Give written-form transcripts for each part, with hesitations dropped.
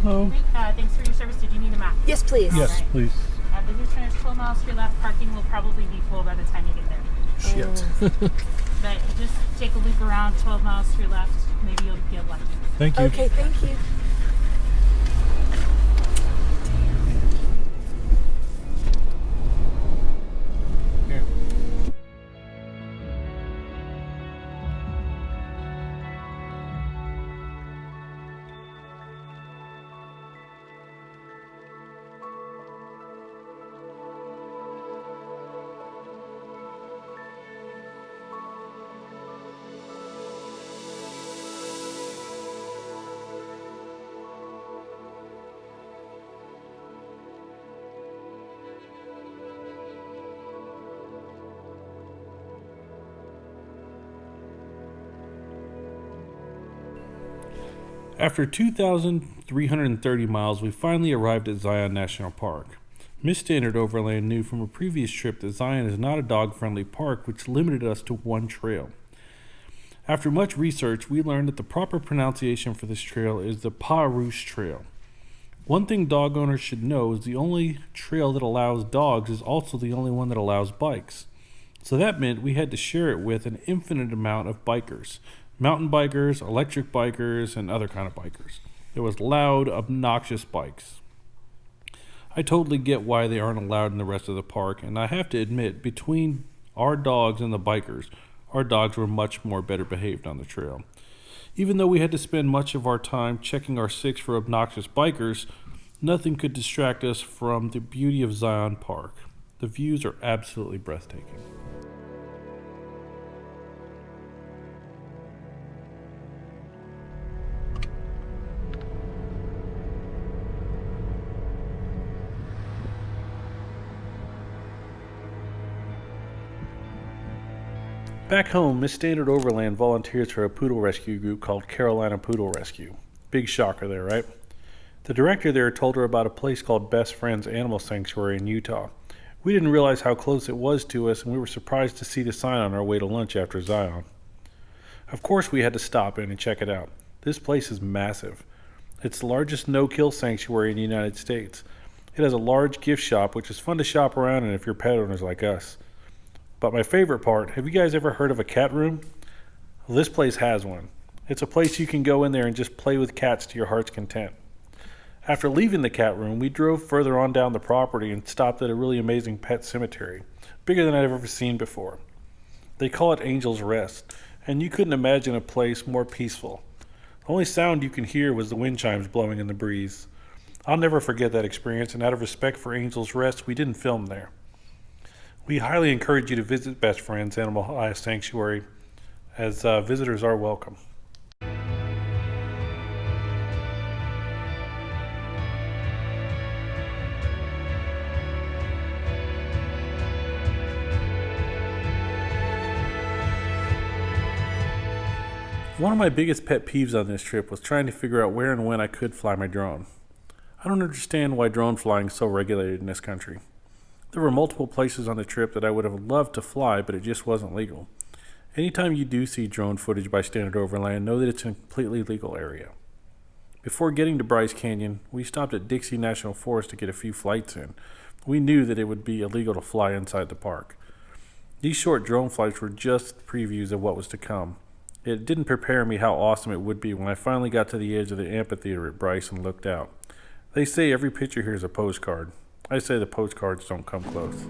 Hello. Thanks for your service. Did you need a map? Yes, please. Yes, Alright. please. Visitor center is 12 miles to your left. Parking will probably be full by the time you get there. Shit. But just take a loop around 12 miles to your left. Maybe you'll get lucky. Thank you. Okay, thank you. Here. After 2,330 miles, we finally arrived at Zion National Park. Miss Standard Overland knew from a previous trip that Zion is not a dog-friendly park, which limited us to one trail. After much research, we learned that the proper pronunciation for this trail is the Pa Rouge Trail. One thing dog owners should know is the only trail that allows dogs is also the only one that allows bikes. So that meant we had to share it with an infinite amount of bikers. Mountain bikers, electric bikers, and other kind of bikers. It was loud, obnoxious bikes. I totally get why they aren't allowed in the rest of the park, and I have to admit, between our dogs and the bikers, our dogs were much more better behaved on the trail. Even though we had to spend much of our time checking our six for obnoxious bikers, nothing could distract us from the beauty of Zion Park. The views are absolutely breathtaking. Back home, Miss Standard Overland volunteers for a poodle rescue group called Carolina Poodle Rescue. Big shocker there, right? The director there told her about a place called Best Friends Animal Sanctuary in Utah. We didn't realize how close it was to us, and we were surprised to see the sign on our way to lunch after Zion. Of course, we had to stop in and check it out. This place is massive. It's the largest no-kill sanctuary in the United States. It has a large gift shop, which is fun to shop around in if you're pet owners like us. But my favorite part, have you guys ever heard of a cat room? Well, this place has one. It's a place you can go in there and just play with cats to your heart's content. After leaving the cat room, we drove further on down the property and stopped at a really amazing pet cemetery, bigger than I've ever seen before. They call it Angel's Rest, and you couldn't imagine a place more peaceful. The only sound you can hear was the wind chimes blowing in the breeze. I'll never forget that experience, and out of respect for Angel's Rest, we didn't film there. We highly encourage you to visit Best Friends Animal Sanctuary, as visitors are welcome. One of my biggest pet peeves on this trip was trying to figure out where and when I could fly my drone. I don't understand why drone flying is so regulated in this country. There were multiple places on the trip that I would have loved to fly, but it just wasn't legal. Anytime you do see drone footage by Standard Overland, know that it's in a completely legal area. Before getting to Bryce Canyon, we stopped at Dixie National Forest to get a few flights in. We knew that it would be illegal to fly inside the park. These short drone flights were just previews of what was to come. It didn't prepare me how awesome it would be when I finally got to the edge of the amphitheater at Bryce and looked out. They say every picture here is a postcard. I say the postcards don't come close.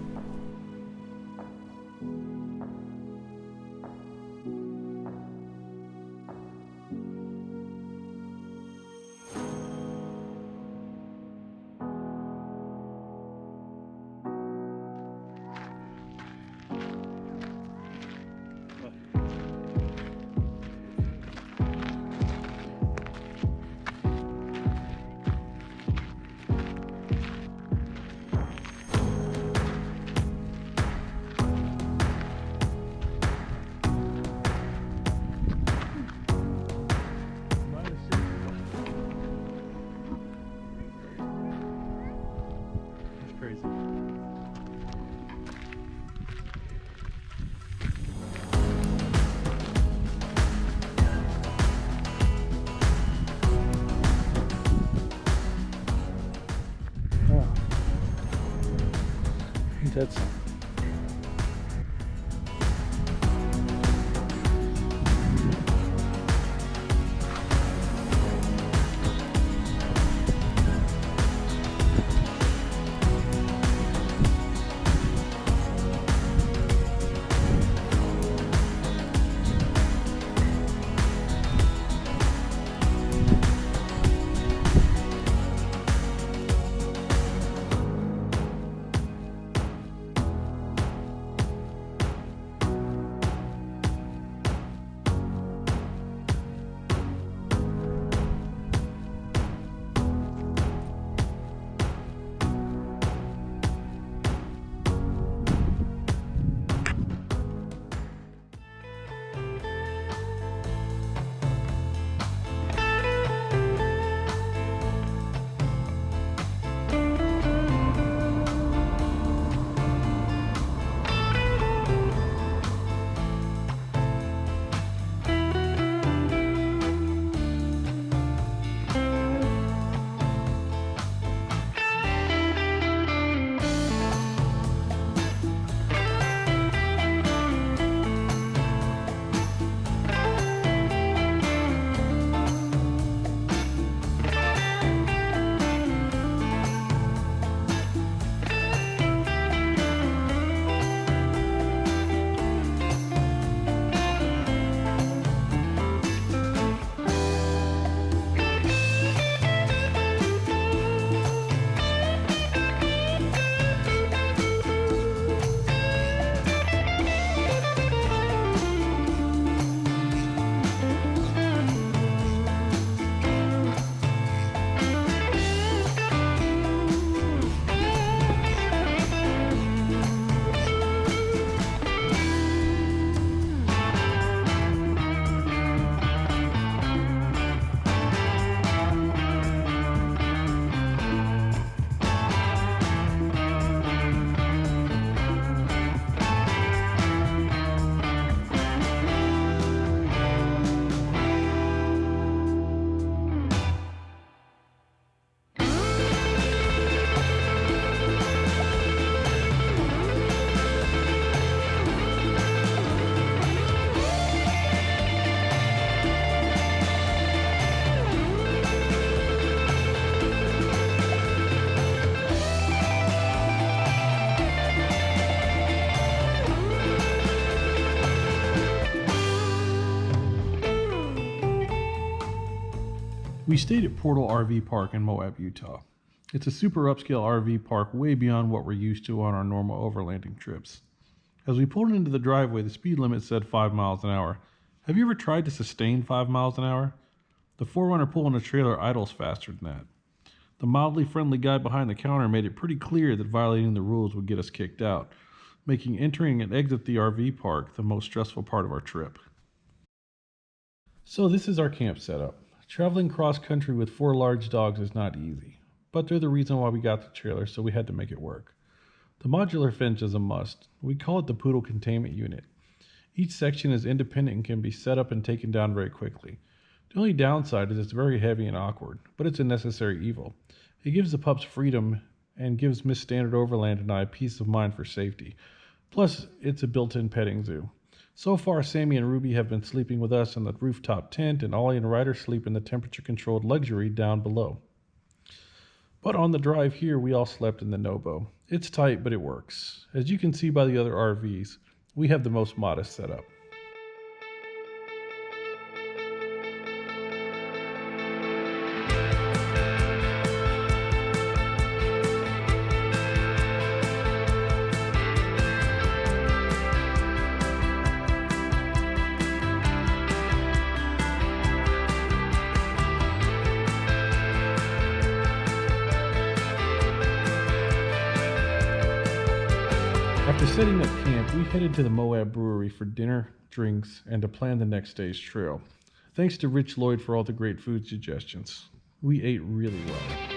That's We stayed at Portal RV Park in Moab, Utah. It's a super upscale RV park way beyond what we're used to on our normal overlanding trips. As we pulled into the driveway, the speed limit said 5 miles an hour. Have you ever tried to sustain 5 miles an hour? The 4Runner pulling a trailer idles faster than that. The mildly friendly guy behind the counter made it pretty clear that violating the rules would get us kicked out, making entering and exit the RV park the most stressful part of our trip. So this is our camp setup. Traveling cross country with 4 large dogs is not easy, but they're the reason why we got the trailer, so we had to make it work. The modular fence is a must. We call it the Poodle Containment Unit. Each section is independent and can be set up and taken down very quickly. The only downside is it's very heavy and awkward, but it's a necessary evil. It gives the pups freedom and gives Miss Standard Overland and I peace of mind for safety. Plus, it's a built-in petting zoo. So far, Sammy and Ruby have been sleeping with us in the rooftop tent, and Ollie and Ryder sleep in the temperature-controlled luxury down below. But on the drive here, we all slept in the NoBo. It's tight, but it works. As you can see by the other RVs, we have the most modest setup. After setting up camp, we headed to the Moab Brewery for dinner, drinks, and to plan the next day's trail. Thanks to Rich Lloyd for all the great food suggestions. We ate really well.